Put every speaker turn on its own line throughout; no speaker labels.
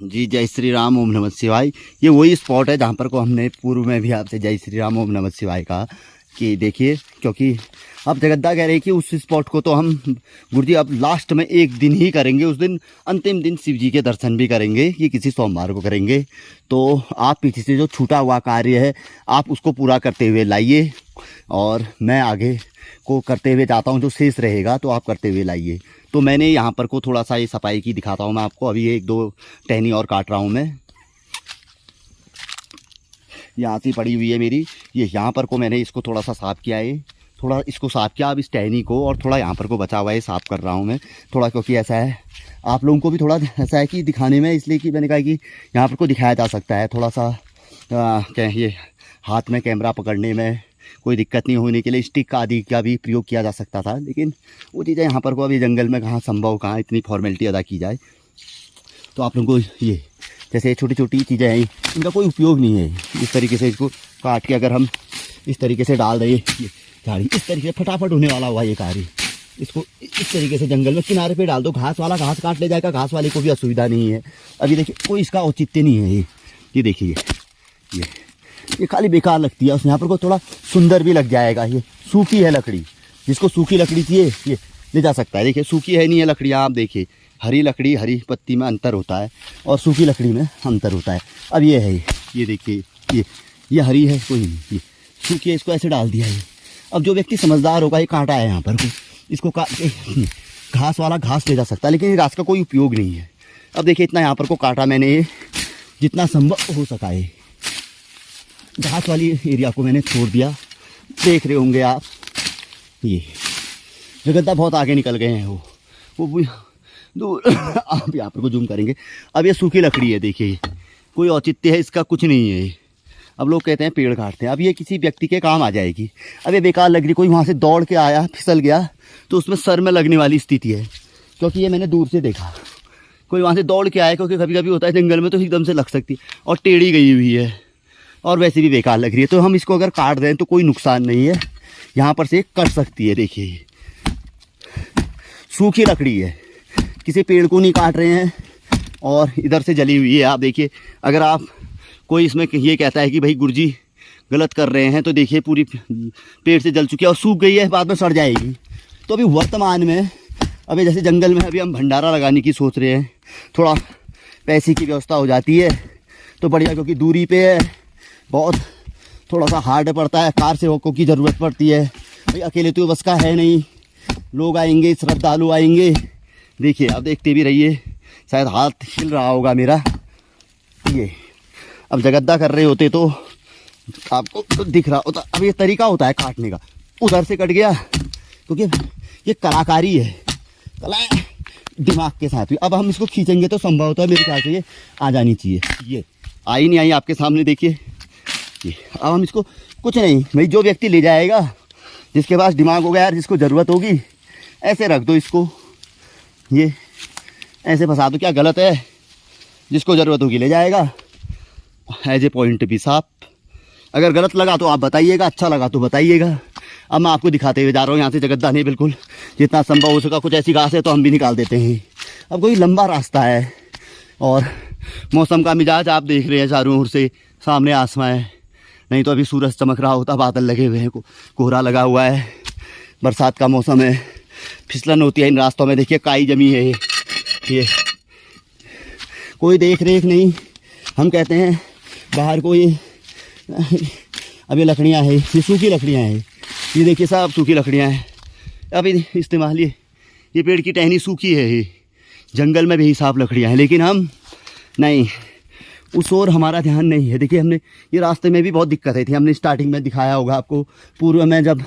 जी जय श्री राम ओम नमः शिवाय। ये वही स्पॉट है जहाँ पर को हमने पूर्व में भी आपसे जय श्री राम ओम नमः शिवाय कहा कि देखिए, क्योंकि अब जगद्दा कह रहे हैं कि उस स्पॉट को तो हम गुरुजी अब लास्ट में एक दिन ही करेंगे, उस दिन अंतिम दिन शिव जी के दर्शन भी करेंगे, ये किसी सोमवार को करेंगे। तो आप पीछे से जो छूटा हुआ कार्य है आप उसको पूरा करते हुए लाइए और मैं आगे को करते हुए जाता हूँ, जो शेष रहेगा तो आप करते हुए लाइए। तो मैंने यहाँ पर को थोड़ा सा ये सफाई की दिखाता हूँ मैं आपको। अभी एक दो टहनी और काट रहा हूँ मैं, यहाँ से पड़ी हुई है मेरी, ये यहाँ पर को मैंने इसको थोड़ा सा साफ़ किया है, थोड़ा इसको साफ़ किया। अब इस टहनी को और थोड़ा यहाँ पर को बचा हुआ है साफ़ कर रहा हूँ मैं थोड़ा, क्योंकि ऐसा है आप लोगों को भी थोड़ा ऐसा है कि दिखाने में, इसलिए कि मैंने कहा कि यहाँ पर को दिखाया जा सकता है थोड़ा सा क्या ये हाथ में कैमरा पकड़ने में कोई दिक्कत नहीं होने के लिए स्टिक आदि का भी प्रयोग किया जा सकता था, लेकिन वो चीज़ें यहाँ पर को अभी जंगल में कहाँ संभव, कहाँ इतनी फॉर्मेलिटी अदा की जाए। तो आप लोगों को ये जैसे छोटी छोटी चीज़ें हैं इनका कोई उपयोग नहीं है। इस तरीके से इसको काट के अगर हम इस तरीके से डाल दें, ये झाड़ी इस तरीके से फटाफट होने वाला हुआ ये कार्य, इसको इस तरीके से जंगल में किनारे पे डाल दो, घास वाला घास काट ले जाएगा, घास वाले को भी असुविधा नहीं है। अभी देखिए कोई इसका औचित्य नहीं है। ये देखिए ये खाली बेकार लगती है, उस यहाँ पर को थोड़ा सुंदर भी लग जाएगा। ये सूखी है लकड़ी, जिसको सूखी लकड़ी चाहिए ये ले जा सकता है। देखिए सूखी है नहीं है लकड़ियाँ, आप देखिए हरी लकड़ी हरी पत्ती में अंतर होता है और सूखी लकड़ी में अंतर होता है। अब ये है ये देखिए ये हरी है कोई नहीं, ये सूखी है, इसको ऐसे डाल दिया है। अब जो व्यक्ति समझदार होगा ये कांटा है यहाँ पर को, इसको घास वाला घास ले जा सकता है, लेकिन ये घास का कोई उपयोग नहीं है। अब देखिए इतना यहाँ पर को काटा मैंने, जितना संभव हो सका है घास वाली एरिया को मैंने छोड़ दिया। देख रहे होंगे आप ये जगद्दा बहुत आगे निकल गए हैं, वो दूर आप यहाँ पर को जूम करेंगे। अब ये सूखी लकड़ी है, देखिए कोई औचित्य है इसका कुछ नहीं है। अब लोग कहते हैं पेड़ काटते हैं, अब ये किसी व्यक्ति के काम आ जाएगी। अब ये बेकार लग रही, कोई वहाँ से दौड़ के आया फिसल गया तो उसमें सर में लगने वाली स्थिति है, क्योंकि ये मैंने दूर से देखा। कोई वहाँ से दौड़ के आया, क्योंकि कभी कभी होता है जंगल में तो एकदम से लग सकती है, और टेढ़ी गई हुई है और वैसे भी बेकार लग रही है। तो हम इसको अगर काट दें तो कोई नुकसान नहीं है, यहाँ पर से कट सकती है। देखिए सूखी लकड़ी है, किसी पेड़ को नहीं काट रहे हैं और इधर से जली हुई है। आप देखिए, अगर आप कोई इसमें ये कहता है कि भाई गुरुजी गलत कर रहे हैं, तो देखिए पूरी पेड़ से जल चुकी है और सूख गई है, बाद में सड़ जाएगी। तो अभी वर्तमान में अभी जैसे जंगल में अभी हम भंडारा लगाने की सोच रहे हैं, थोड़ा पैसे की व्यवस्था हो जाती है तो बढ़िया, क्योंकि दूरी पे है, बहुत थोड़ा सा हार्ड पड़ता है, कार सेवकों की ज़रूरत पड़ती है। भाई अकेले तो बस का है नहीं, लोग आएंगे, श्रद्धालु आएंगे। देखिए अब देखते भी रहिए, शायद हाथ हिल रहा होगा मेरा। ये अब जगद्दा कर रहे होते तो आपको तो दिख रहा होता। अब ये तरीका होता है काटने का, उधर से कट गया, क्योंकि ये कलाकारी है, कला दिमाग के साथ भी। अब हम इसको खींचेंगे तो संभवतः है मेरे ख्याल से ये आ जानी चाहिए। ये आई नहीं आई आपके सामने देखिए। अब हम इसको कुछ नहीं, भाई जो व्यक्ति ले जाएगा, जिसके पास दिमाग होगा यार, जिसको ज़रूरत होगी, ऐसे रख दो इसको, ये ऐसे फंसा दो, क्या गलत है? जिसको ज़रूरत होगी ले जाएगा, एज ए पॉइंट भी साफ। अगर गलत लगा तो आप बताइएगा, अच्छा लगा तो बताइएगा। अब मैं आपको दिखाते हुए जा रहा हूँ, यहाँ से जगद्दा नहीं, बिल्कुल जितना संभव हो सका। कुछ ऐसी घास है तो हम भी निकाल देते हैं। अब कोई लंबा रास्ता है और मौसम का मिजाज आप देख रहे हैं, चारों ओर से सामने आसमां है, नहीं तो अभी सूरज चमक रहा होता, बादल लगे हुए हैं, कोहरा लगा हुआ है, बरसात का मौसम है, फिसलन होती है इन रास्तों में। देखिए काई जमी है, ये कोई देख रेख नहीं। हम कहते हैं बाहर कोई, अब ये लकड़ियाँ हैं, ये सूखी लकड़ियाँ हैं, ये देखिए साहब सूखी लकड़ियाँ हैं। अभी इस्तेमाल ये पेड़ की टहनी सूखी है, ये जंगल में भी साफ लकड़ियाँ हैं, लेकिन हम नहीं, उस ओर हमारा ध्यान नहीं है। देखिए हमने ये रास्ते में भी बहुत दिक्कत आई थी, हमने स्टार्टिंग में दिखाया होगा आपको। पूर्व में जब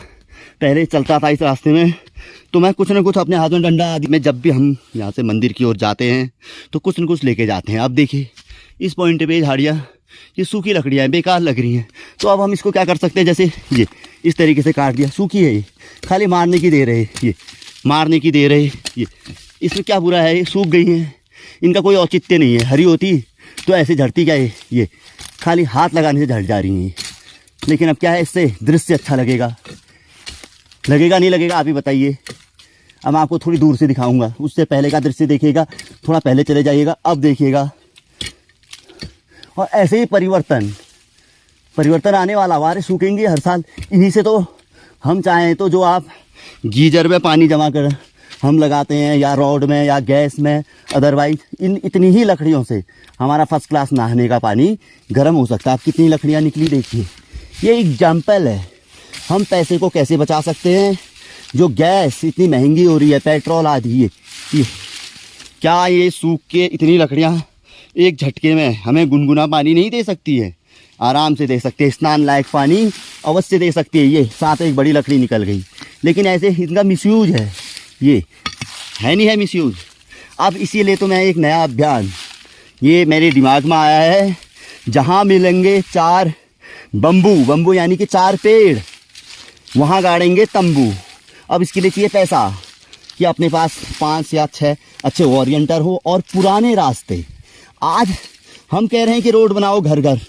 पहले चलता था इस रास्ते में, तो मैं कुछ न कुछ अपने हाथ में डंडा आदि में, जब भी हम यहाँ से मंदिर की ओर जाते हैं तो कुछ न कुछ लेके जाते हैं। अब देखिए इस पॉइंट पे झाड़ियाँ, ये सूखी लकड़ियाँ हैं, बेकार लग रही हैं। तो अब हम इसको क्या कर सकते हैं, जैसे ये इस तरीके से काट दिया, सूखी है, ये खाली मारने की दे रहे, ये मारने की दे रहे, ये इसमें क्या बुरा है, ये सूख गई हैं, इनका कोई औचित्य नहीं है। हरी होती तो ऐसे झड़ती क्या है, ये खाली हाथ लगाने से झड़ जा रही हैं। लेकिन अब क्या है, इससे दृश्य अच्छा लगेगा नहीं लगेगा, आप ही बताइए। अब मैं आपको थोड़ी दूर से दिखाऊंगा, उससे पहले का दृश्य देखिएगा, थोड़ा पहले चले जाइएगा। अब देखिएगा और ऐसे ही परिवर्तन आने वाला। हमारे सूखेंगे हर साल। इन्हीं से तो हम चाहें तो जो आप गीजर में पानी जमा कर हम लगाते हैं या रोड में या गैस में, अदरवाइज इतनी ही लकड़ियों से हमारा फर्स्ट क्लास नहाने का पानी गर्म हो सकता है। आप कितनी लकड़ियाँ निकली देखिए। ये एग्जाम्पल है हम पैसे को कैसे बचा सकते हैं। जो गैस इतनी महंगी हो रही है, पेट्रोल आदि, ये क्या ये सूख के इतनी लकड़ियाँ एक झटके में हमें गुनगुना पानी नहीं दे सकती है? आराम से दे सकते हैं। स्नान लायक पानी अवश्य दे सकती है। ये साथ एक बड़ी लकड़ी निकल गई, लेकिन ऐसे इनका मिसयूज है। ये है नहीं है मिसयूज। अब इसीलिए तो मैं एक नया अभियान ये मेरे दिमाग में आया है। जहाँ मिलेंगे 4 बम्बू यानी कि 4 पेड़, वहाँ गाड़ेंगे तंबू। अब इसके लिए चाहिए पैसा कि अपने पास 5 या 6 अच्छे ओरिएंटर हो और पुराने रास्ते। आज हम कह रहे हैं कि रोड बनाओ घर घर।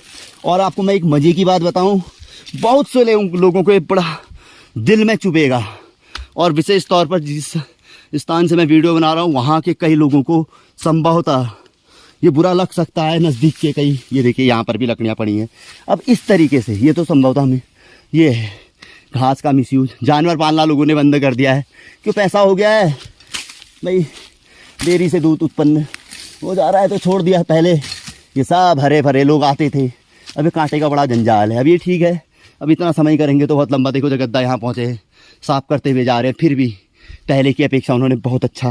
और आपको मैं एक मज़े की बात बताऊं, बहुत से लोगों को ये बड़ा दिल में चुभेगा। और विशेष तौर पर जिस स्थान से मैं वीडियो बना रहा हूँ वहाँ के कई लोगों को संभवतः ये बुरा लग सकता है। नज़दीक के कई, ये देखिए यहाँ पर भी लकड़ियाँ पड़ी हैं। अब इस तरीके से ये तो संभवतः हमें ये है घास का मिसयूज। जानवर पालना लोगों ने बंद कर दिया है, क्यों? पैसा हो गया है भाई, डेयरी से दूध उत्पन्न हो जा रहा है तो छोड़ दिया। पहले ये सब हरे भरे लोग आते थे, अभी कांटे का बड़ा जंजाल है। अब ये ठीक है, अब इतना समय करेंगे तो बहुत लंबा। देखो जगद्दा यहाँ पहुँचे, साफ करते हुए जा रहे हैं, फिर भी पहले की अपेक्षा उन्होंने बहुत अच्छा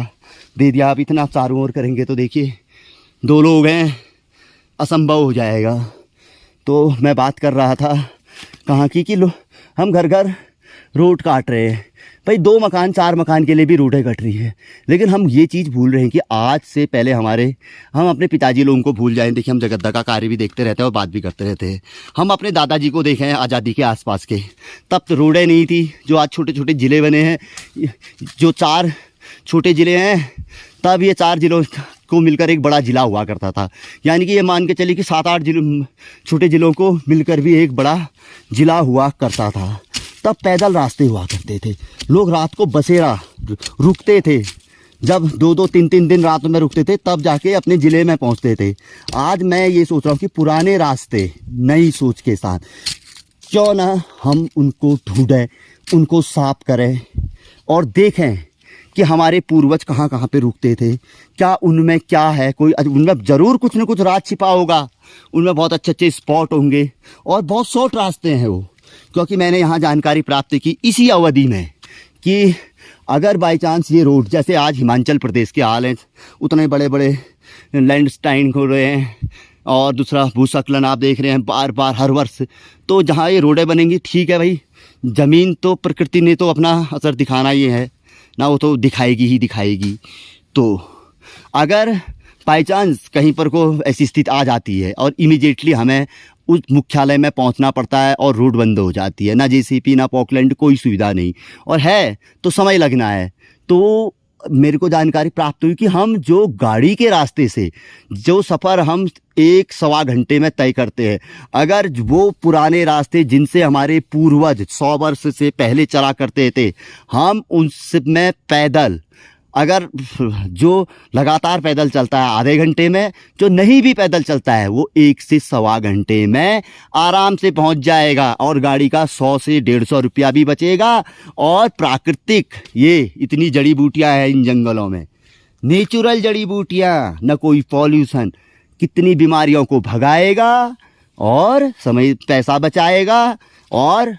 दे दिया। अब इतना चारों ओर करेंगे तो देखिए 2 लोग हैं, असंभव हो जाएगा। तो मैं बात कर रहा था कहाँ की कि हम घर घर रोड काट रहे हैं भाई। 2 मकान 4 मकान के लिए भी रोडें कट रही है, लेकिन हम ये चीज़ भूल रहे हैं कि आज से पहले हम अपने पिताजी लोगों को भूल जाएं। देखिए हम जगद्दा का कार्य भी देखते रहते हैं और बात भी करते रहते हैं। हम अपने दादाजी को देखें आज़ादी के आसपास के, तब तो रोडें नहीं थी। जो आज छोटे छोटे ज़िले बने हैं, जो 4 छोटे ज़िले हैं, तब ये 4 ज़िलों को मिलकर एक बड़ा ज़िला हुआ करता था। यानी कि ये मान के चलिए कि 7-8 छोटे ज़िलों को मिलकर भी एक बड़ा ज़िला हुआ करता था। तब पैदल रास्ते हुआ करते थे। लोग रात को बसेरा रुकते थे, जब 2-2, 3-3 दिन रात में रुकते थे, तब जाके अपने ज़िले में पहुंचते थे। आज मैं ये सोच रहा हूँ कि पुराने रास्ते नई सोच के साथ क्यों ना हम उनको ढूंढें, उनको साफ करें और देखें कि हमारे पूर्वज कहाँ कहाँ पे रुकते थे, क्या उनमें क्या है। कोई उनमें ज़रूर कुछ न कुछ राज छिपा होगा, उनमें बहुत अच्छे अच्छे स्पॉट होंगे और बहुत शॉर्ट रास्ते हैं वो। क्योंकि मैंने यहाँ जानकारी प्राप्त की इसी अवधि में कि अगर बाई चांस ये रोड, जैसे आज हिमाचल प्रदेश के हाल हैं, उतने बड़े बड़े लैंडस्लाइड हो रहे हैं और दूसरा भूस्खलन आप देख रहे हैं बार बार हर वर्ष। तो जहाँ ये रोडें बनेंगी, ठीक है भाई, ज़मीन तो प्रकृति ने तो अपना असर दिखाना ही है ना, वो तो दिखाएगी ही दिखाएगी। तो अगर बाई चांस कहीं पर को ऐसी स्थिति आ जाती है और इमीडिएटली हमें उस मुख्यालय में पहुंचना पड़ता है और रोड बंद हो जाती है, ना जेसीपी ना पॉकलैंड, कोई सुविधा नहीं, और है तो समय लगना है। तो मेरे को जानकारी प्राप्त हुई कि हम जो गाड़ी के रास्ते से जो सफ़र हम 1-1.25 घंटे में तय करते हैं, अगर वो पुराने रास्ते जिनसे हमारे पूर्वज 100 वर्ष से पहले चला करते थे, हम उनमें पैदल, अगर जो लगातार पैदल चलता है आधे घंटे में, जो नहीं भी पैदल चलता है वो 1 से 1.25 घंटे में आराम से पहुंच जाएगा और गाड़ी का 100 से 150 रुपया भी बचेगा। और प्राकृतिक ये इतनी जड़ी बूटियां हैं इन जंगलों में, नेचुरल जड़ी बूटियां, न कोई पॉल्यूशन, कितनी बीमारियों को भगाएगा और समय पैसा बचाएगा और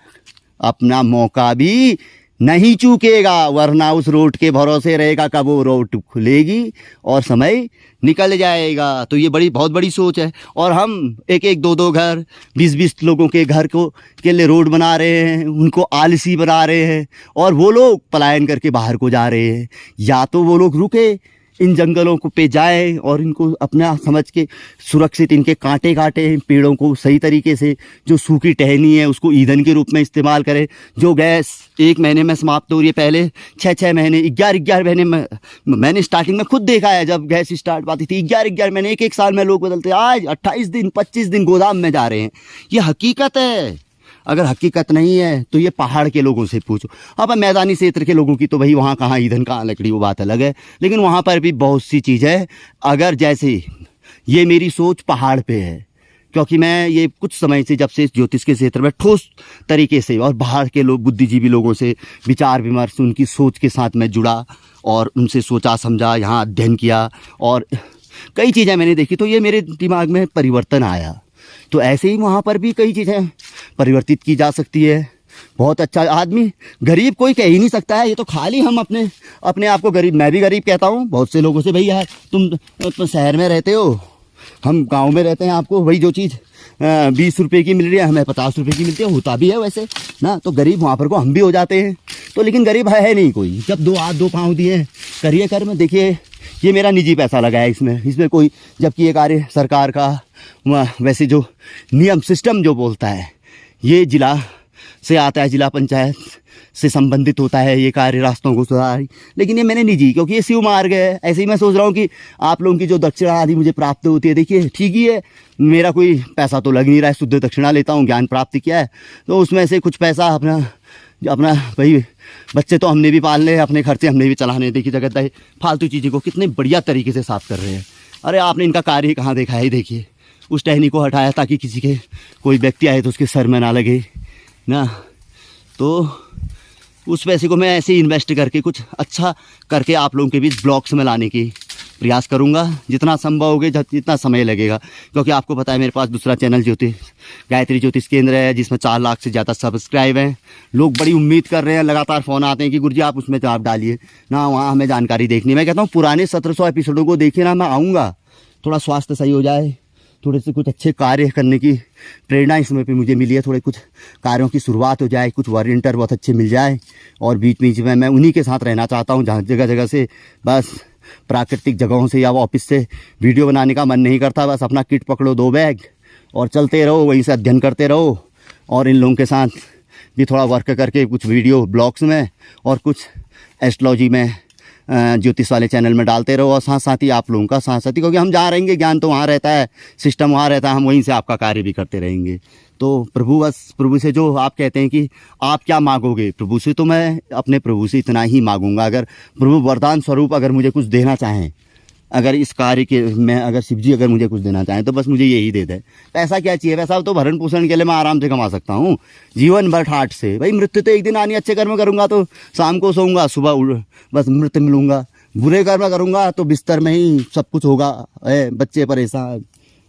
अपना मौका भी नहीं चूकेगा। वरना उस रोड के भरोसे रहेगा कब वो रोड खुलेगी और समय निकल जाएगा। तो ये बहुत बड़ी सोच है। और हम 1-1, 2-2 घर, 20-20 लोगों के घर के लिए रोड बना रहे हैं, उनको आलसी बना रहे हैं और वो लोग पलायन करके बाहर को जा रहे हैं। या तो वो लोग रुके, इन जंगलों को पे जाए और इनको अपना समझ के सुरक्षित इनके कांटे काटे, पेड़ों को सही तरीके से, जो सूखी टहनी है उसको ईंधन के रूप में इस्तेमाल करें। जो गैस 1 महीने में समाप्त हो रही है, पहले 6-6 महीने, 11-11 महीने में, मैंने स्टार्टिंग में खुद देखा है जब गैस स्टार्ट पाती थी, 11-11 महीने, 1-1 साल में लोग बदलते। आज 28 दिन 25 दिन गोदाम में जा रहे हैं। ये हकीकत है। अगर हकीकत नहीं है तो ये पहाड़ के लोगों से पूछो। अब मैदानी क्षेत्र के लोगों की तो भाई वहाँ कहाँ ईंधन कहाँ लकड़ी, वो बात अलग है, लेकिन वहाँ पर भी बहुत सी चीज़ है। अगर जैसे ये मेरी सोच पहाड़ पे है, क्योंकि मैं ये कुछ समय से, जब से ज्योतिष के क्षेत्र में ठोस तरीके से और बाहर के लोग, बुद्धिजीवी लोगों से विचार विमर्श, उनकी सोच के साथ मैं जुड़ा और उनसे सोचा समझा, यहाँ अध्ययन किया और कई चीज़ें मैंने देखी, तो ये मेरे दिमाग में परिवर्तन आया। तो ऐसे ही वहाँ पर भी कई चीज़ें परिवर्तित की जा सकती है। बहुत अच्छा आदमी, गरीब कोई कह ही नहीं सकता है। ये तो खाली हम अपने आप को गरीब, मैं भी गरीब कहता हूँ बहुत से लोगों से, भाई यार तुम शहर में रहते हो, हम गांव में रहते हैं, आपको वही जो चीज़ 20 रुपये की मिल रही है हमें 50 रुपये की मिलती है, होता भी है वैसे ना। तो गरीब वहाँ पर को हम भी हो जाते हैं। तो लेकिन गरीब है नहीं कोई, जब 2 हाथ 2 पाँव दिए करिए कर में। देखिए ये मेरा निजी पैसा लगा है इसमें कोई, जबकि ये कार्य सरकार का वैसे जो नियम सिस्टम जो बोलता है, ये जिला से आता है, जिला पंचायत से संबंधित होता है ये कार्य, रास्तों को सुधार। लेकिन ये मैंने निजी, क्योंकि ये शिव मार्ग है। ऐसे ही मैं सोच रहा हूँ कि आप लोगों की जो दक्षिणा आदि मुझे प्राप्त होती है, देखिए ठीक ही है, मेरा कोई पैसा तो लग नहीं रहा है, शुद्ध दक्षिणा लेता हूँ, ज्ञान प्राप्ति किया है, तो उसमें से कुछ पैसा अपना भाई, बच्चे तो हमने भी पालने, अपने खर्चे हमने भी चलाने। देखिए जगत भाई फालतू चीज़ों को कितने बढ़िया तरीके से साफ कर रहे हैं। अरे आपने इनका कार्य कहाँ देखा है? देखिए उस टहनी को हटाया ताकि किसी के कोई व्यक्ति आए तो उसके सर में ना लगे ना। तो उस पैसे को मैं ऐसे ही इन्वेस्ट करके कुछ अच्छा करके आप लोगों के बीच ब्लॉग्स में लाने की प्रयास करूंगा, जितना संभव होगा, जितना समय लगेगा। क्योंकि आपको पता है मेरे पास दूसरा चैनल गायत्री ज्योतिष केंद्र है, जिसमें 4 लाख से ज़्यादा सब्सक्राइब हैं। लोग बड़ी उम्मीद कर रहे हैं, लगातार फ़ोन आते हैं कि गुरुजी आप उसमें आप डालिए ना, वहाँ हमें जानकारी देखनी। मैं कहता हूँ पुराने 1700 एपिसोडों को देखिए ना, मैं आऊँगा, थोड़ा स्वास्थ्य सही हो जाए, थोड़े से कुछ अच्छे कार्य करने की प्रेरणा इस समय पे मुझे मिली है, थोड़े कुछ कार्यों की शुरुआत हो जाए, कुछ वॉलंटियर बहुत अच्छे मिल जाए, और बीच बीच में मैं उन्हीं के साथ रहना चाहता हूँ जहाँ जगह जगह से, बस प्राकृतिक जगहों से या ऑफिस से वीडियो बनाने का मन नहीं करता। बस अपना किट पकड़ो 2 बैग और चलते रहो, वहीं से अध्ययन करते रहो, और इन लोगों के साथ भी थोड़ा वर्क करके कुछ वीडियो ब्लॉग्स में और कुछ एस्ट्रोलॉजी में ज्योतिष वाले चैनल में डालते रहो, और साथ साथ ही आप लोगों का साथ साथ ही, क्योंकि हम जहाँ रहेंगे ज्ञान तो वहाँ रहता है, सिस्टम वहाँ रहता है, हम वहीं से आपका कार्य भी करते रहेंगे। तो प्रभु से जो आप कहते हैं कि आप क्या मांगोगे प्रभु से, तो मैं अपने प्रभु से इतना ही मांगूंगा। अगर प्रभु वरदान स्वरूप अगर मुझे कुछ देना चाहें, अगर इस कार्य के में अगर शिव जी अगर मुझे कुछ देना चाहें, तो बस मुझे यही दे दे। पैसा क्या चाहिए? पैसा तो भरण पोषण के लिए मैं आराम से कमा सकता हूँ, जीवन भर ठाठ से। भाई मृत्यु तो एक दिन आनी, अच्छे कर्म करूँगा तो शाम को सोऊंगा, सुबह बस मृत्यु मिलूंगा। बुरे कर्म करूँगा तो बिस्तर में ही सब कुछ होगा। बच्चे परेशान,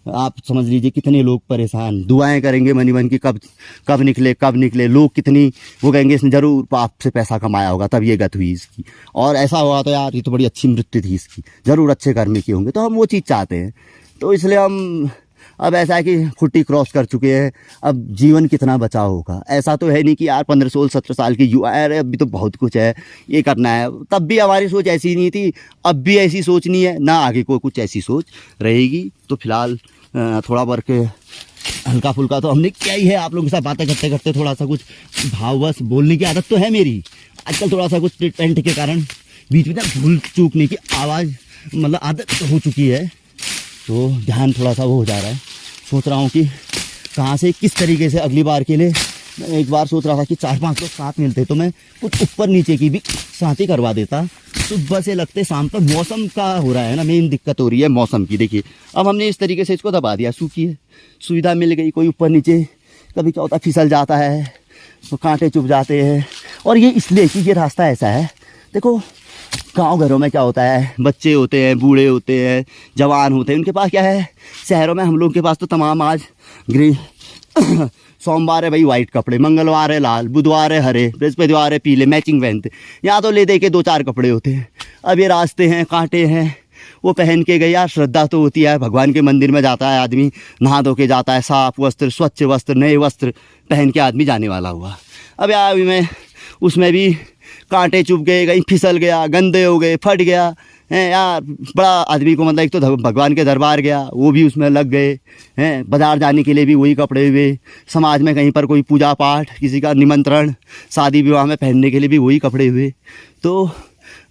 आप समझ लीजिए कितने लोग परेशान, दुआएं करेंगे मनी मन की, कब निकले। लोग कितनी वो कहेंगे इसने जरूर पाप से पैसा कमाया होगा तब ये गत हुई इसकी, और ऐसा हुआ तो यार ये तो बड़ी अच्छी मृत्यु थी इसकी, जरूर अच्छे कर्म किए होंगे। तो हम वो चीज़ चाहते हैं। तो इसलिए हम अब ऐसा है कि खुट्टी क्रॉस कर चुके हैं, अब जीवन कितना बचा होगा। ऐसा तो है नहीं कि यार 15, 16, 17 साल की युवा है, अभी तो बहुत कुछ है, ये करना है। तब भी हमारी सोच ऐसी नहीं थी, अब भी ऐसी सोच नहीं है, ना आगे कोई कुछ ऐसी सोच रहेगी। तो फिलहाल थोड़ा वर्क हल्का फुल्का तो हमने क्या ही है, आप लोगों के साथ बातें करते करते थोड़ा सा कुछ भाववश बोलने की आदत तो है मेरी आजकल, थोड़ा सा कुछ ट्रीटमेंट के कारण बीच में भूल चूकने की आवाज़ मतलब आदत हो चुकी है। तो ध्यान थोड़ा सा वो हो जा रहा है। सोच रहा हूँ कि कहाँ से किस तरीके से अगली बार के लिए, मैं एक बार सोच रहा था कि 4-5 लोग साथ मिलते तो मैं कुछ ऊपर नीचे की भी साथ ही करवा देता। सुबह से लगते शाम तक, मौसम का हो रहा है ना, मेन दिक्कत हो रही है मौसम की। देखिए अब हमने इस तरीके से इसको दबा दिया, सूखी है, सुविधा मिल गई, कोई ऊपर नीचे कभी क्या होता फिसल जाता है, तो कांटे चुभ जाते हैं। और ये इसलिए कि ये रास्ता ऐसा है, देखो गांव घरों में क्या होता है, बच्चे होते हैं, बूढ़े होते हैं, जवान होते हैं, उनके पास क्या है। शहरों में हम लोग के पास तो तमाम आज ग्रीन सोमवार है भाई वाइट कपड़े, मंगलवार है लाल, बुधवार है हरे, बृहस्पतिवार है पीले, मैचिंग पहनते। यहाँ तो ले दे के 2-4 कपड़े होते हैं। अब ये रास्ते हैं, कांटे हैं, वो पहन के गए। यार श्रद्धा तो होती है, भगवान के मंदिर में जाता है आदमी, नहा धो के जाता है, साफ वस्त्र, स्वच्छ वस्त्र, नए वस्त्र पहन के आदमी जाने वाला हुआ। अब यार अभी मैं उसमें भी कांटे चुभ गए, कहीं फिसल गया, गंदे हो गए, फट गया हैं यार। बड़ा आदमी को मतलब एक तो भगवान के दरबार गया, वो भी उसमें लग गए हैं, बाजार जाने के लिए भी वही कपड़े हुए, समाज में कहीं पर कोई पूजा पाठ, किसी का निमंत्रण, शादी विवाह में पहनने के लिए भी वही कपड़े हुए। तो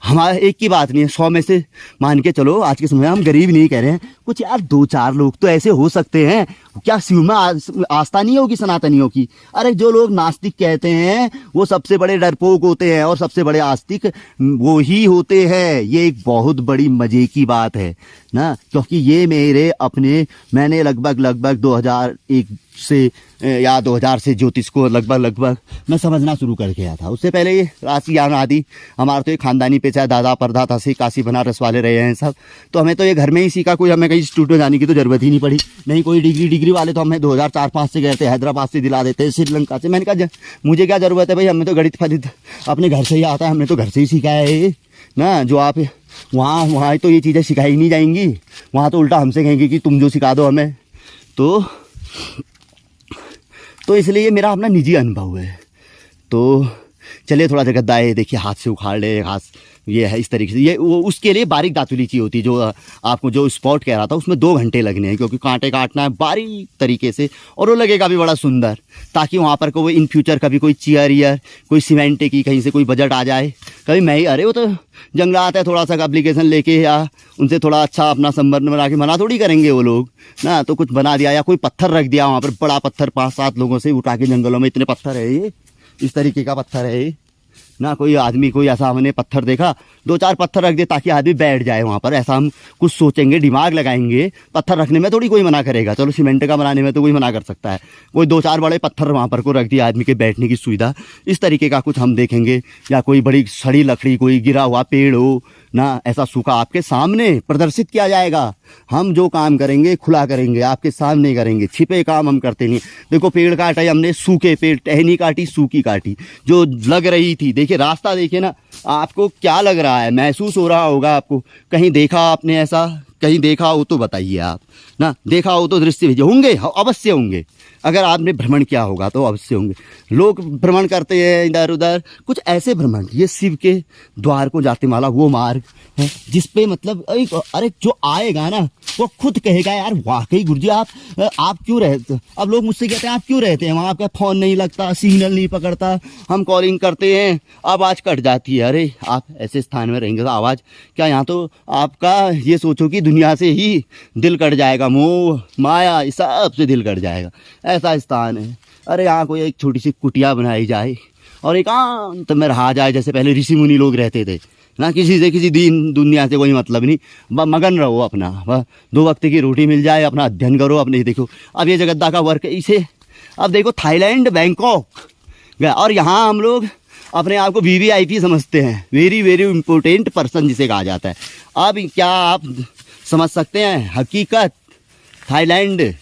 हमारा एक की बात नहीं है, 100 में से मान के चलो आज के समय हम गरीब नहीं कह रहे हैं, कुछ यार 2-4 लोग तो ऐसे हो सकते हैं। क्या शिव में आस्था नहीं होगी सनातनियों की? अरे जो लोग नास्तिक कहते हैं वो सबसे बड़े डरपोक होते हैं और सबसे बड़े आस्तिक वो ही होते हैं। ये एक बहुत बड़ी मजे की बात है ना, क्योंकि ये मैंने लगभग 2001 से या 2000 से ज्योतिष को लगभग मैं समझना शुरू कर गया था। उससे पहले ये राशि ज्ञान आदि हमारा तो ये खानदानी पेशा है, दादा परदादा से काशी बनारस वाले रहे हैं सब, तो हमें तो ये घर में ही सीखा। कोई हमें कहीं इंस्टीट्यूट में जाने की तो जरूरत ही नहीं पड़ी, नहीं कोई डिग्री वाले तो हमें 2004-05 से गए थे, हैदराबाद से दिला देते, श्रीलंका से। मैंने कहा मुझे क्या जरूरत है भाई, हमें तो गणित फलित अपने घर से ही आता है, हमने तो घर से ही सीखा है ना। जो आप वहाँ तो ये चीज़ें सिखाई नहीं जाएंगी, वहाँ तो उल्टा हमसे कहेंगे कि तुम जो सिखा दो हमें। तो इसलिए ये मेरा अपना निजी अनुभव है। तो चलिए थोड़ा जगह दाए देखिए, हाथ से उखाड़ ले, हाथ ये है इस तरीके से। ये वो उसके लिए बारीक दातुली चाहिए होती है। जो आपको जो स्पॉट कह रहा था उसमें 2 घंटे लगने हैं, क्योंकि कांटे काटना है बारीक तरीके से, और वो लगेगा भी बड़ा सुंदर, ताकि वहाँ पर कोई इन फ्यूचर कभी कोई चेयर कोई सीमेंट की कहीं से कोई बजट आ जाए, कभी मैं ही अरे वो तो जंगलात है, थोड़ा सा एप्लीकेशन लेके या उनसे थोड़ा अच्छा अपना संबंध बना के मना थोड़ी करेंगे वो लोग ना। तो कुछ बना दिया या कोई पत्थर रख दिया वहाँ पर, बड़ा पत्थर 5-7 लोगों से उठा के जंगलों में, इतने पत्थर है ये, इस तरीके का पत्थर है ये ना। कोई आदमी कोई ऐसा हमने पत्थर देखा, 2-4 पत्थर रख दे ताकि आदमी बैठ जाए वहाँ पर, ऐसा हम कुछ सोचेंगे, दिमाग लगाएंगे। पत्थर रखने में थोड़ी कोई मना करेगा, चलो सीमेंट का बनाने में तो कोई मना कर सकता है। कोई 2-4 बड़े पत्थर वहाँ पर को रख दिया आदमी के बैठने की सुविधा, इस तरीके का कुछ हम देखेंगे। या कोई बड़ी सड़ी लकड़ी, कोई गिरा हुआ पेड़ हो ना, ऐसा सूखा आपके सामने प्रदर्शित किया जाएगा। हम जो काम करेंगे खुला करेंगे, आपके सामने करेंगे, छिपे काम हम करते नहीं। देखो पेड़ काटा हमने, सूखे पेड़, टहनी काटी, सूखी काटी, जो लग रही थी। देखिए रास्ता देखिए ना, आपको क्या लग रहा है, महसूस हो रहा होगा आपको। कहीं देखा आपने ऐसा, कहीं देखा हो तो बताइए आप ना, देखा हो तो दृश्य भेजिए। होंगे, अवश्य होंगे, अगर आपने भ्रमण किया होगा तो अवश्य होंगे। लोग भ्रमण करते हैं इधर उधर, कुछ ऐसे भ्रमण, ये शिव के द्वार को जाते वाला वो मार्ग है जिसपे मतलब अरे जो आएगा ना वो खुद कहेगा यार वाकई गुरुजी आप क्यों रहते। अब लोग मुझसे कहते हैं आप क्यों रहते हैं वहाँ, आपका फ़ोन नहीं लगता, सिग्नल नहीं पकड़ता, हम कॉलिंग करते हैं आवाज़ कट जाती है। अरे आप ऐसे स्थान में रहेंगे तो आवाज़ क्या, यहाँ तो आपका ये सोचो कि दुनिया से ही दिल कट जाएगा, मोह माया इस सब से दिल कट जाएगा, ऐसा स्थान है। अरे यहाँ कोई एक छोटी सी कुटिया बनाई जाए और एकांत में रहा जाए, जैसे पहले ऋषि मुनि लोग रहते थे ना, किसी से किसी दीन दुनिया से कोई मतलब नहीं, मगन रहो अपना, 2 वक्त की रोटी मिल जाए, अपना अध्ययन करो अपने। देखो अब ये जगद्दा का वर्क इसे, अब देखो थाईलैंड बैंकॉक गया और यहाँ हम लोग अपने आप को VVIP समझते हैं, वेरी वेरी इम्पोर्टेंट पर्सन जिसे कहा जाता है। अब क्या आप समझ सकते हैं हकीकत, थाईलैंड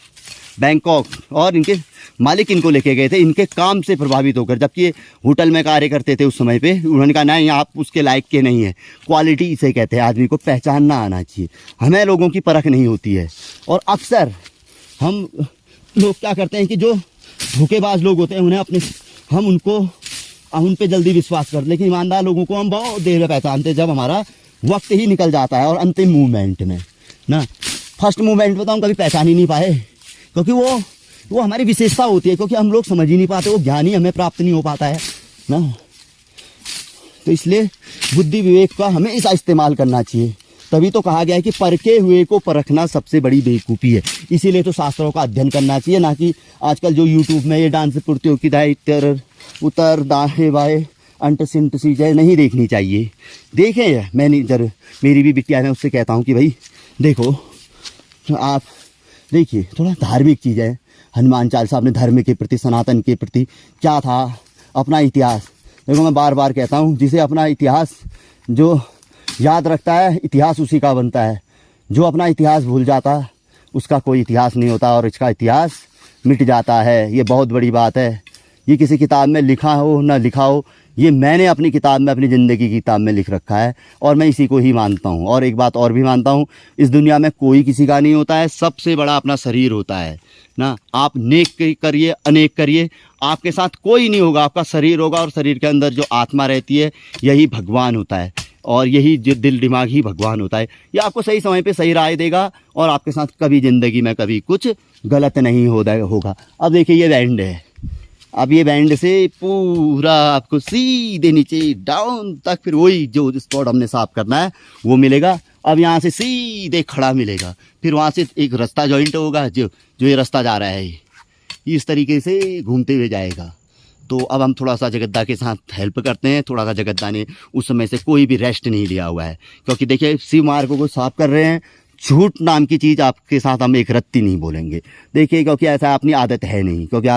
बैंकॉक, और इनके मालिक इनको लेके गए थे इनके काम से प्रभावित होकर, जबकि ये होटल में कार्य करते थे उस समय पे। उन्होंने कहा नहीं आप उसके लायक के नहीं है, क्वालिटी इसे कहते हैं, आदमी को पहचानना आना चाहिए, हमें लोगों की परख नहीं होती है। और अक्सर हम लोग क्या करते हैं कि जो धोखेबाज लोग होते हैं उन पे जल्दी विश्वास कर, लेकिन ईमानदार लोगों को हम बहुत देर में पहचानते हैं जब हमारा वक्त ही निकल जाता है। और अंतिम मूवमेंट में ना, फर्स्ट मूवमेंट में तो हम कभी पहचान ही नहीं पाए, क्योंकि वो हमारी विशेषता होती है, क्योंकि हम लोग समझ ही नहीं पाते, वो ज्ञान ही हमें प्राप्त नहीं हो पाता है ना। तो इसलिए बुद्धि विवेक का हमेशा इस्तेमाल करना चाहिए। तभी तो कहा गया है कि परखे हुए को परखना सबसे बड़ी बेवकूफ़ी है। इसीलिए तो शास्त्रों का अध्ययन करना चाहिए, ना कि आजकल जो यूट्यूब में ये डांस प्रतियोगिताएं इतर उतर दाएं बाएं अंट सिंट सीजें नहीं देखनी चाहिए। देखें, मैंने इधर मेरी भी बिटिया है, उससे कहता हूँ कि भाई देखो आप देखिए थोड़ा धार्मिक चीज़ें, हनुमान चालीसा अपने धर्म के प्रति, सनातन के प्रति क्या था, अपना इतिहास। देखो मैं बार बार कहता हूँ, जिसे अपना इतिहास जो याद रखता है इतिहास उसी का बनता है, जो अपना इतिहास भूल जाता उसका कोई इतिहास नहीं होता और इसका इतिहास मिट जाता है। ये बहुत बड़ी बात है। ये किसी किताब में लिखा हो ना लिखा हो, ये मैंने अपनी किताब में, अपनी ज़िंदगी की किताब में लिख रखा है और मैं इसी को ही मानता हूँ। और एक बात और भी मानता हूँ, इस दुनिया में कोई किसी का नहीं होता है, सबसे बड़ा अपना शरीर होता है ना। आप नेक करिए अनेक करिए, आपके साथ कोई नहीं होगा, आपका शरीर होगा और शरीर के अंदर जो आत्मा रहती है यही भगवान होता है, और यही जो दिल दिमाग ही भगवान होता है। ये आपको सही समय पे सही राय देगा और आपके साथ कभी ज़िंदगी में कभी कुछ गलत नहीं होगा। अब देखिए ये बैंड है, अब ये बैंड से पूरा आपको सीधे नीचे डाउन तक फिर वही जो स्पॉट हमने साफ करना है वो मिलेगा। अब यहाँ से सीधे खड़ा मिलेगा, फिर वहाँ से एक रास्ता जॉइंट होगा, जो ये रास्ता जा रहा है इस तरीके से घूमते हुए जाएगा। तो अब हम थोड़ा सा जगद्दा के साथ हेल्प करते हैं। थोड़ा सा जगद्दा ने उस समय से कोई भी रेस्ट नहीं लिया हुआ है, क्योंकि देखिए शिव मार्ग को साफ कर रहे हैं। झूठ नाम की चीज़ आपके साथ हम एक रत्ती नहीं बोलेंगे, देखिए, क्योंकि ऐसा अपनी आदत है नहीं। क्योंकि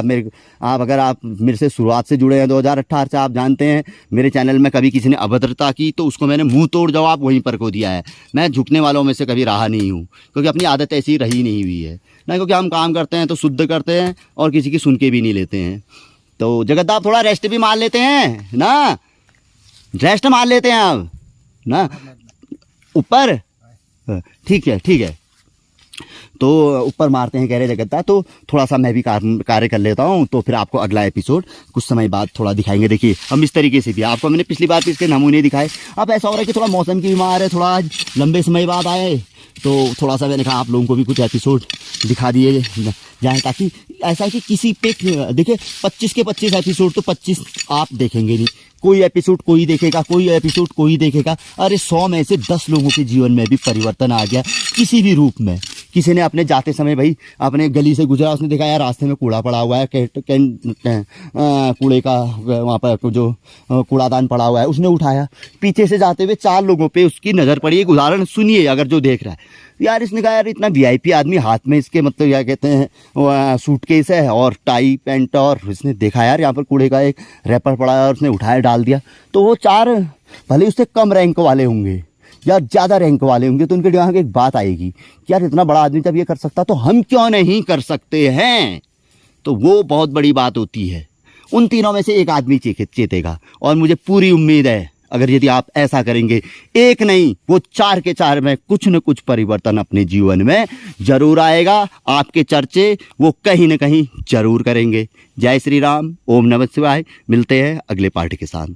अगर आप मेरे से शुरुआत से जुड़े हैं 2018 से, आप जानते हैं मेरे चैनल में कभी किसी ने अभद्रता की तो उसको मैंने मुंह तोड़ जवाब वहीं पर को दिया है। मैं झुकने वालों में से कभी रहा नहीं हूँ, क्योंकि अपनी आदत ऐसी रही नहीं हुई है ना, क्योंकि हम काम करते हैं तो शुद्ध करते हैं और किसी की सुन के भी नहीं लेते हैं। तो जगद्दा आप थोड़ा रेस्ट भी मार लेते हैं ना, रेस्ट मार लेते हैं आप ना ऊपर, ठीक है ठीक है। तो ऊपर मारते हैं कह रहे जगद्दा, तो थोड़ा सा मैं भी कार्य कर लेता हूँ, तो फिर आपको अगला एपिसोड कुछ समय बाद थोड़ा दिखाएंगे। देखिए हम इस तरीके से भी आपको मैंने पिछली बार भी इसके नमूने दिखाए। अब ऐसा हो रहा है कि थोड़ा मौसम की बीमार है, थोड़ा आज लंबे समय बाद आए, तो थोड़ा सा मैंने कहा आप लोगों को भी कुछ एपिसोड दिखा दिए जाए, ताकि ऐसा है कि किसी पे देखिए 25 के 25 एपिसोड तो 25 आप देखेंगे नहीं, कोई एपिसोड कोई देखेगा, कोई एपिसोड कोई देखेगा। अरे 100 में से 10 लोगों के जीवन में भी परिवर्तन आ गया किसी भी रूप में। किसी ने अपने जाते समय भाई अपने गली से गुजरा, उसने देखा यार रास्ते में कूड़ा पड़ा हुआ है, कूड़े का वहाँ पर जो कूड़ादान पड़ा हुआ है, उसने उठाया। पीछे से जाते हुए 4 लोगों पे उसकी नज़र पड़ी। एक उदाहरण सुनिए अगर जो देख रहा है, यार इसने कहा यार इतना वीआईपी आदमी, हाथ में इसके मतलब क्या कहते हैं सूटकेस है और टाई पैंट, और इसने देखा यार यहाँ पर कूड़े का एक रैपर पड़ा है और उसने उठाया डाल दिया। तो वो 4 भले उससे कम रैंक वाले होंगे या ज़्यादा रैंक वाले होंगे, तो उनके दिमाग में एक बात आएगी कि यार इतना बड़ा आदमी जब ये कर सकता तो हम क्यों नहीं कर सकते हैं। तो वो बहुत बड़ी बात होती है। उन तीनों में से एक आदमी चेतेगा, और मुझे पूरी उम्मीद है अगर यदि आप ऐसा करेंगे, एक नहीं वो 4 के 4 में कुछ न कुछ परिवर्तन अपने जीवन में जरूर आएगा। आपके चर्चे वो कहीं न कहीं जरूर करेंगे। जय श्री राम, ओम नमः शिवाय। मिलते हैं अगले पार्ट के साथ।